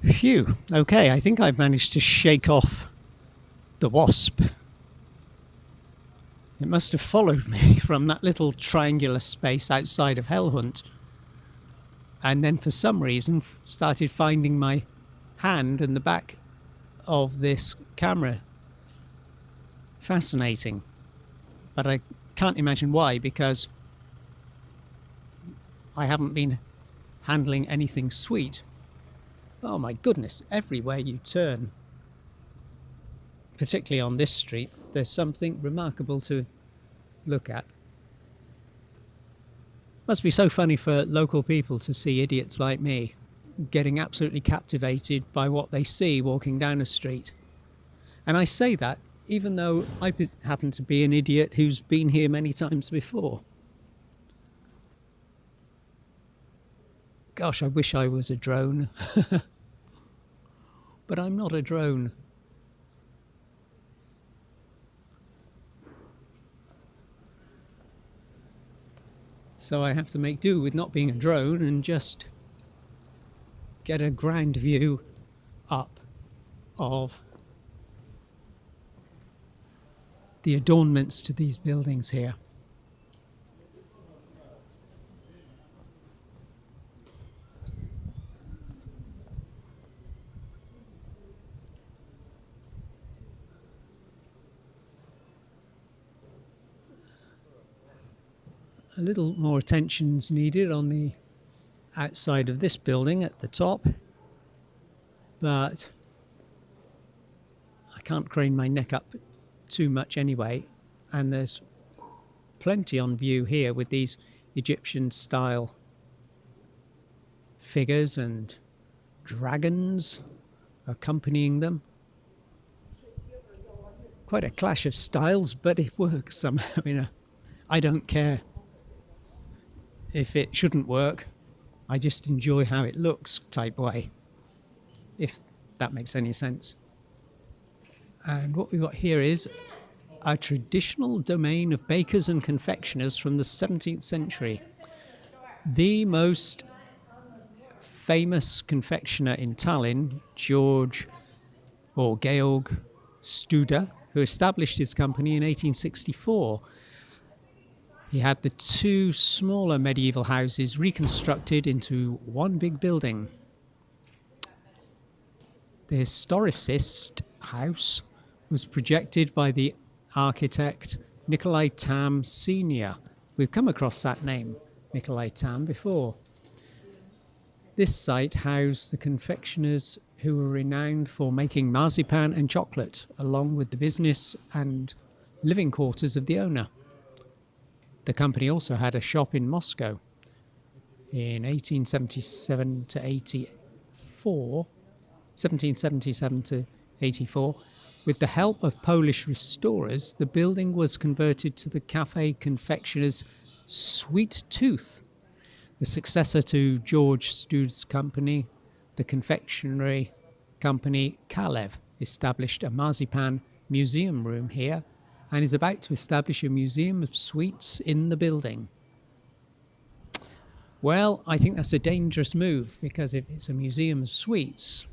Phew. Okay, I think I've managed to shake off the wasp. It must have followed me from that little triangular space outside of Hellhunt, and then for some reason started finding my hand and the back of this camera fascinating. But I can't imagine why, because I haven't been handling anything sweet. Oh my goodness, everywhere you turn, particularly on this street, there's something remarkable to look at. Must be so funny for local people to see idiots like me getting absolutely captivated by what they see walking down a street. And I say that even though I happen to be an idiot who's been here many times before. Gosh, I wish I was a drone. But I'm not a drone. So I have to make do with not being a drone and just get a ground view up of the adornments to these buildings here. A little more attention's needed on the outside of this building at the top, but I can't crane my neck up too much anyway, and there's plenty on view here with these Egyptian style figures and dragons accompanying them. Quite a clash of styles, but it works somehow. I don't care if it shouldn't work. I just enjoy how it looks type way, if that makes any sense. And what we've got here is a traditional domain of bakers and confectioners from the 17th century. The most famous confectioner in Tallinn, Georg Studer, who established his company in 1864. He had the two smaller medieval houses reconstructed into one big building. The historicist house was projected by the architect Nikolai Tam Sr. We've come across that name, Nikolai Tam, before. This site housed the confectioners who were renowned for making marzipan and chocolate, along with the business and living quarters of the owner. The company also had a shop in Moscow in 1777 to 84. With the help of Polish restorers, the building was converted to the cafe confectioner's Sweet Tooth. The successor to George Stude's company, the confectionery company Kalev, established a marzipan museum room here and is about to establish a museum of sweets in the building. Well, I think that's a dangerous move, because if it's a museum of sweets,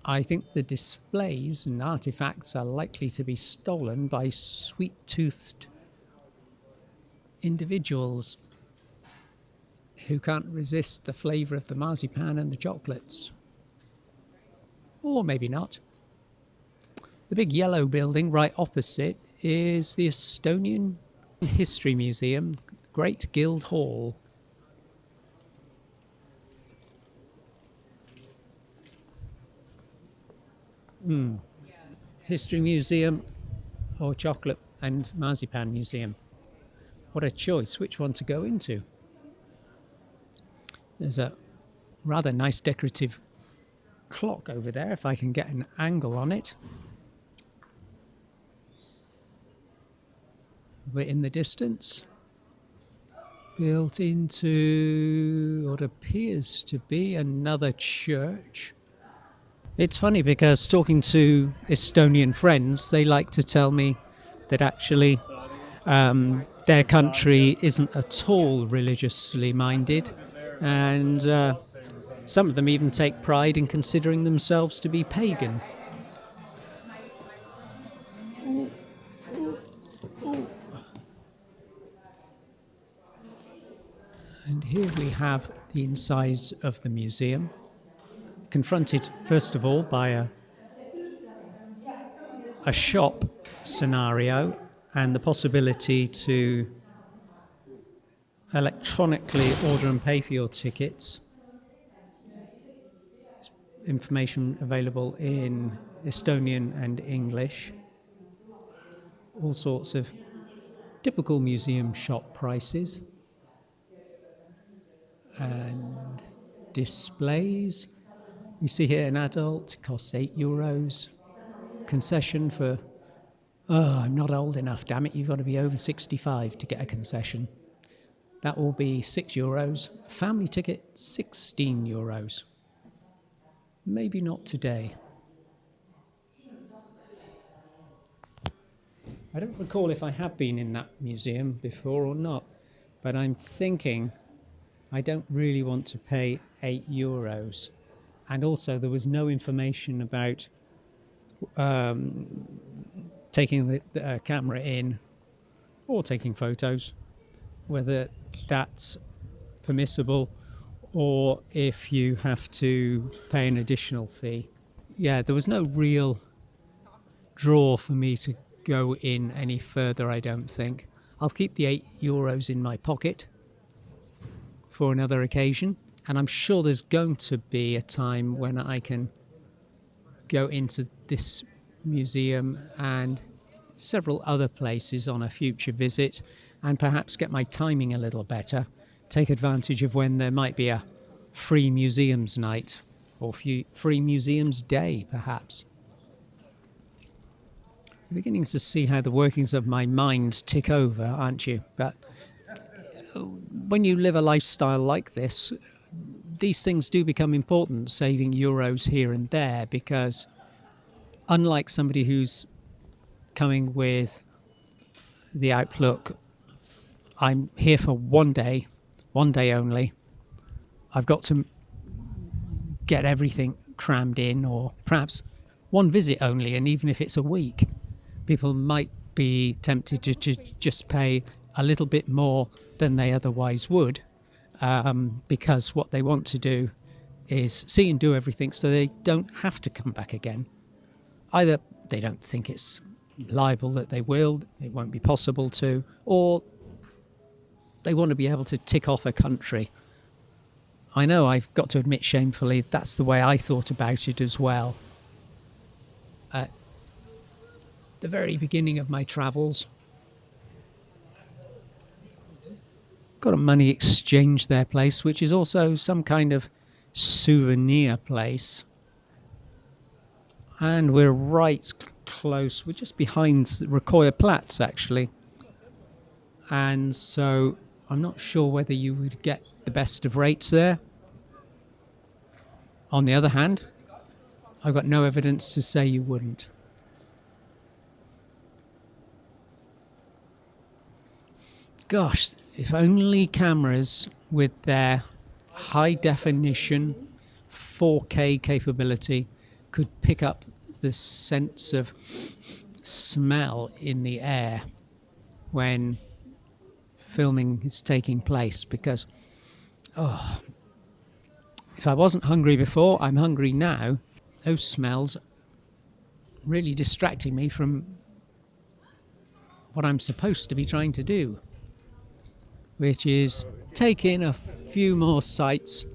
I think the displays and artifacts are likely to be stolen by sweet-toothed individuals who can't resist the flavour of the marzipan and the chocolates. Or maybe not. The big yellow building right opposite is the Estonian History Museum, Great Guild Hall. History Museum or Chocolate and Marzipan Museum. What a choice, which one to go into. There's a rather nice decorative clock over there, if I can get an angle on it. We're in the distance, built into what appears to be another church. It's funny because talking to Estonian friends, they like to tell me that actually their country isn't at all religiously minded, and Some of them even take pride in considering themselves to be pagan. And here we have the inside of the museum, confronted first of all by a shop scenario and the possibility to electronically order and pay for your tickets. Information available in Estonian and English. All sorts of typical museum shop prices. And displays. You see here an adult costs €8. Concession for, I'm not old enough, damn it, you've got to be over 65 to get a concession. That will be €6. Family ticket, €16. Maybe not today. I don't recall if I have been in that museum before or not, but I'm thinking I don't really want to pay €8. And also there was no information about taking the camera in or taking photos, whether that's permissible or if you have to pay an additional fee. Yeah, there was no real draw for me to go in any further, I don't think. I'll keep the €8 in my pocket for another occasion, and I'm sure there's going to be a time when I can go into this museum and several other places on a future visit, and perhaps get my timing a little better, take advantage of when there might be a free museums night or free museums day perhaps. You're beginning to see how the workings of my mind tick over, aren't you? But when you live a lifestyle like this, these things do become important, saving euros here and there, because unlike somebody who's coming with the outlook, I'm here for one day only, I've got to get everything crammed in, or perhaps one visit only, and even if it's a week, people might be tempted to just pay a little bit more than they otherwise would, because what they want to do is see and do everything so they don't have to come back again. Either they don't think it's liable that they will, it won't be possible to, or they want to be able to tick off a country. I know, I've got to admit shamefully, that's the way I thought about it as well. At the very beginning of my travels, got a money exchange there place, which is also some kind of souvenir place. And we're right close, we're just behind Recoya Platz actually. And so I'm not sure whether you would get the best of rates there. On the other hand, I've got no evidence to say you wouldn't. Gosh, if only cameras with their high definition 4K capability could pick up the sense of smell in the air when filming is taking place, because if I wasn't hungry before, I'm hungry now. Those smells really distracting me from what I'm supposed to be trying to do, which is take in a few more sights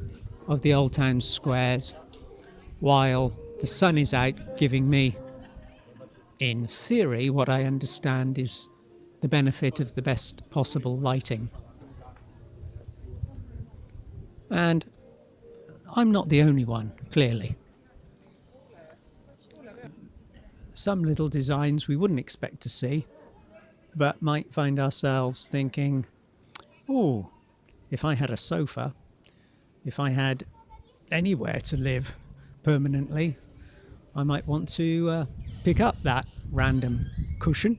of the Old Town squares while the sun is out, giving me, in theory, what I understand is the benefit of the best possible lighting. And I'm not the only one, clearly. Some little designs we wouldn't expect to see, but might find ourselves thinking, oh, if I had a sofa, if I had anywhere to live permanently, I might want to pick up that random cushion.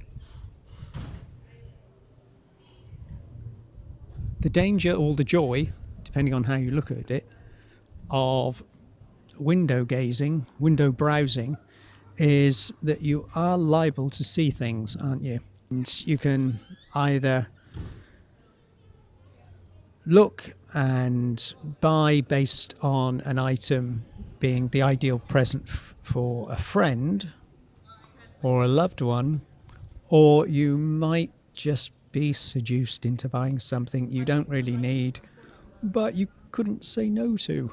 The danger or the joy, depending on how you look at it, of window gazing, window browsing, is that you are liable to see things, aren't you? And you can either look and buy based on an item being the ideal present for a friend or a loved one, or you might just be seduced into buying something you don't really need, but you couldn't say no to.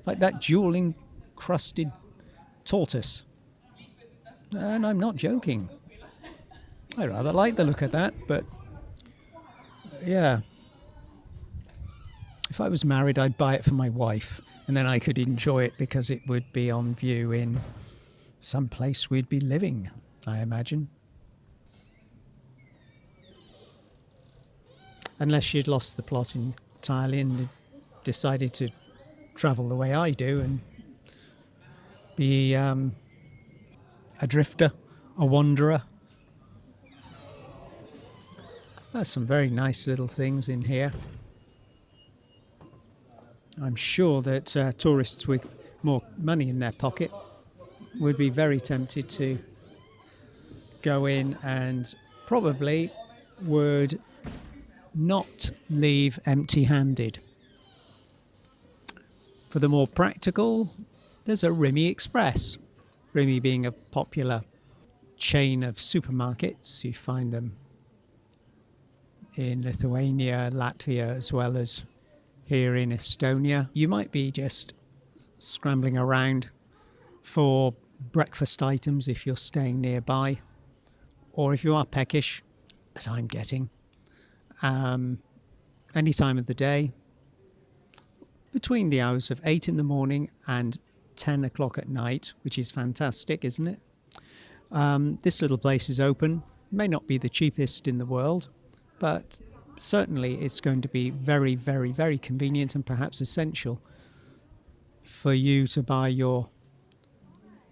Like that jewel encrusted tortoise. And I'm not joking. I rather like the look of that, but yeah. If I was married, I'd buy it for my wife, and then I could enjoy it because it would be on view in some place we'd be living, I imagine. Unless she'd lost the plot entirely and decided to travel the way I do and be a drifter, a wanderer. There's some very nice little things in here. I'm sure that tourists with more money in their pocket would be very tempted to go in and probably would not leave empty-handed. For the more practical, there's a Rimi Express. Rimi being a popular chain of supermarkets. You find them in Lithuania, Latvia, as well as here in Estonia. You might be just scrambling around for breakfast items if you're staying nearby, or if you are peckish, as I'm getting, any time of the day, between the hours of 8 in the morning and 10 o'clock at night, which is fantastic, isn't it? This little place is open. May not be the cheapest in the world, but certainly it's going to be very, very, very convenient and perhaps essential for you to buy your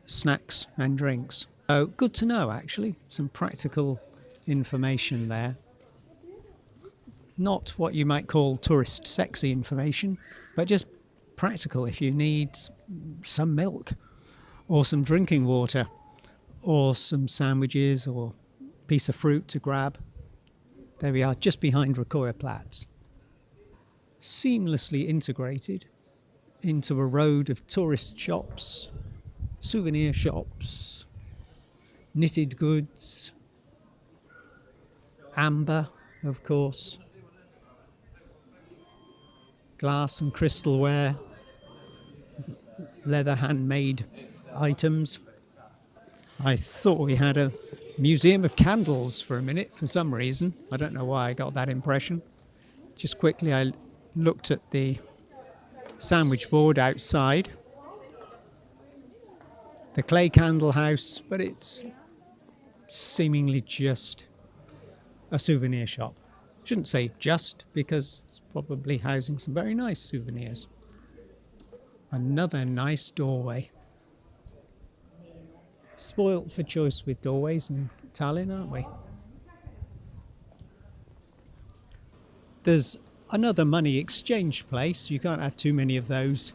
snacks and drinks. So good to know, actually. Some practical information there. Not what you might call tourist sexy information, but just practical if you need some milk or some drinking water or some sandwiches or piece of fruit to grab. There we are, just behind Platz. Seamlessly integrated into a road of tourist shops, souvenir shops, knitted goods, amber, of course, glass and crystalware, leather handmade items. I thought we had a museum of candles for a minute for some reason. I don't know why I got that impression. Just quickly I looked at the sandwich board outside. The clay candle house, but it's seemingly just a souvenir shop. Shouldn't say just, because it's probably housing some very nice souvenirs. Another nice doorway. Spoilt for choice with doorways in Tallinn, aren't we? There's another money exchange place. You can't have too many of those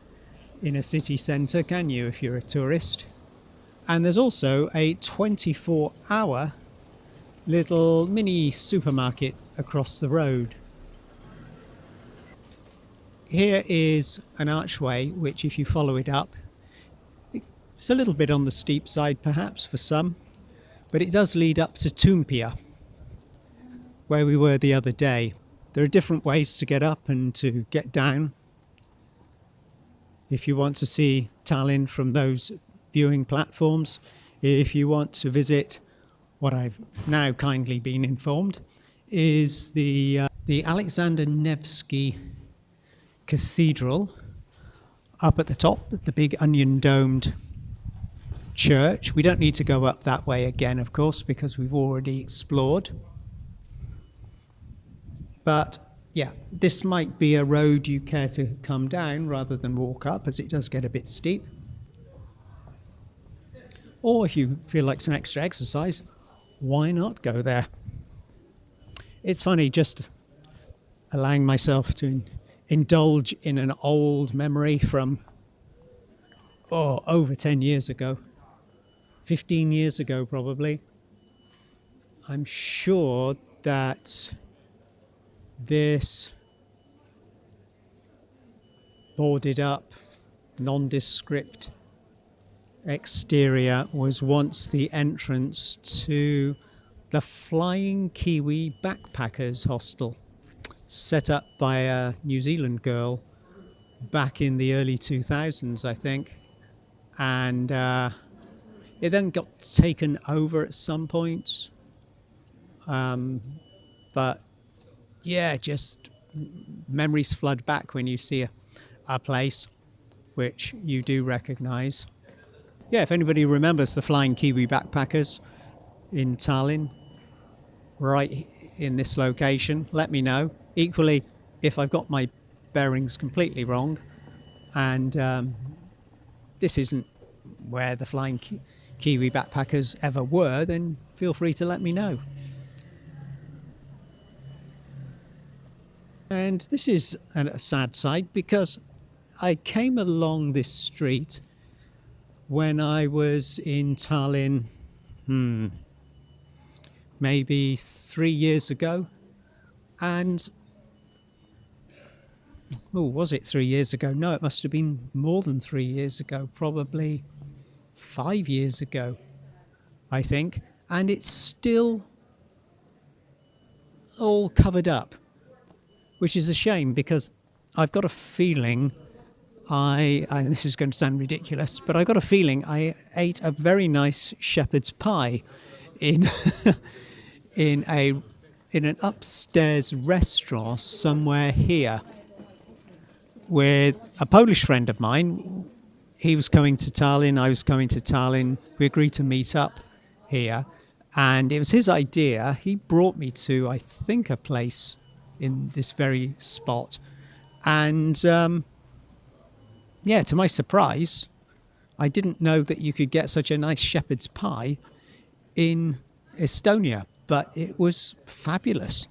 in a city centre, can you, if you're a tourist? And there's also a 24-hour little mini supermarket across the road. Here is an archway which, if you follow it up, it's a little bit on the steep side perhaps for some, but it does lead up to Toompea, where we were the other day. There are different ways to get up and to get down. If you want to see Tallinn from those viewing platforms, if you want to visit what I've now kindly been informed is the Alexander Nevsky Cathedral up at the top, the big onion-domed church. We don't need to go up that way again, of course, because we've already explored. But yeah, this might be a road you care to come down rather than walk up, as it does get a bit steep. Or if you feel like some extra exercise, why not go there? It's funny, just allowing myself to indulge in an old memory from over 10 years ago, 15 years ago probably. I'm sure that this boarded up, nondescript exterior was once the entrance to the Flying Kiwi Backpackers Hostel, set up by a New Zealand girl back in the early 2000s, I think. And it then got taken over at some point. But yeah, just memories flood back when you see a place which you do recognise. Yeah, if anybody remembers the Flying Kiwi Backpackers in Tallinn, right in this location, let me know. Equally, if I've got my bearings completely wrong and this isn't where the Flying Kiwi Backpackers ever were, then feel free to let me know. And this is a sad sight because I came along this street when I was in Tallinn, maybe 3 years ago. And, was it 3 years ago? No, it must have been more than 3 years ago, probably 5 years ago, I think. And it's still all covered up, which is a shame because I've got a feeling this is going to sound ridiculous, but I got a feeling I ate a very nice shepherd's pie in in an upstairs restaurant somewhere here with a Polish friend of mine. He was coming to Tallinn, I was coming to Tallinn. We agreed to meet up here, and it was his idea. He brought me to, I think, a place in this very spot, and to my surprise, I didn't know that you could get such a nice shepherd's pie in Estonia, but it was fabulous.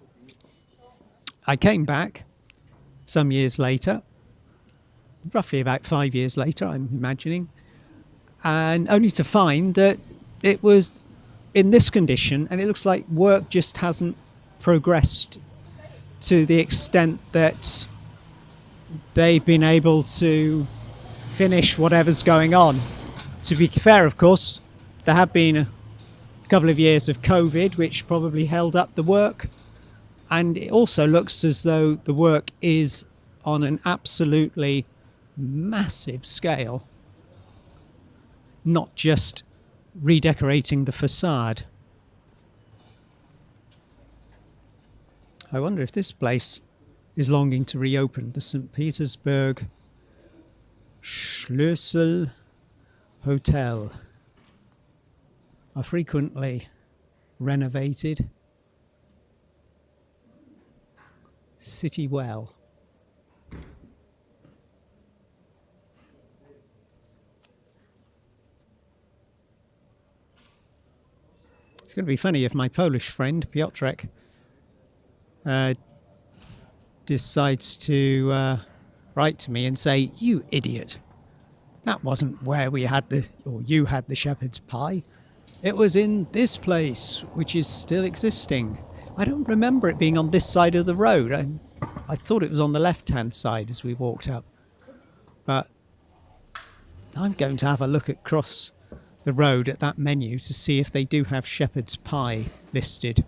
I came back some years later, roughly about 5 years later, I'm imagining, and only to find that it was in this condition, and it looks like work just hasn't progressed to the extent that they've been able to finish whatever's going on. To be fair, of course, there have been a couple of years of COVID which probably held up the work, and it also looks as though the work is on an absolutely massive scale, not just redecorating the facade. I wonder if this place is longing to reopen, the St. Petersburg Schlüssel Hotel, a frequently renovated city well. It's going to be funny if my Polish friend Piotrek decides to write to me and say, "You idiot, that wasn't where you had the shepherd's pie. It was in this place, which is still existing. I don't remember it being on this side of the road. I thought it was on the left-hand side as we walked up. But I'm going to have a look across the road at that menu to see if they do have shepherd's pie listed.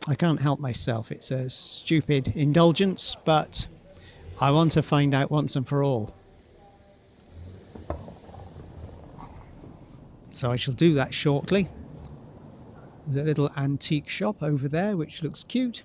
I can't help myself. It's a stupid indulgence, but I want to find out once and for all. So I shall do that shortly. There's a little antique shop over there which looks cute.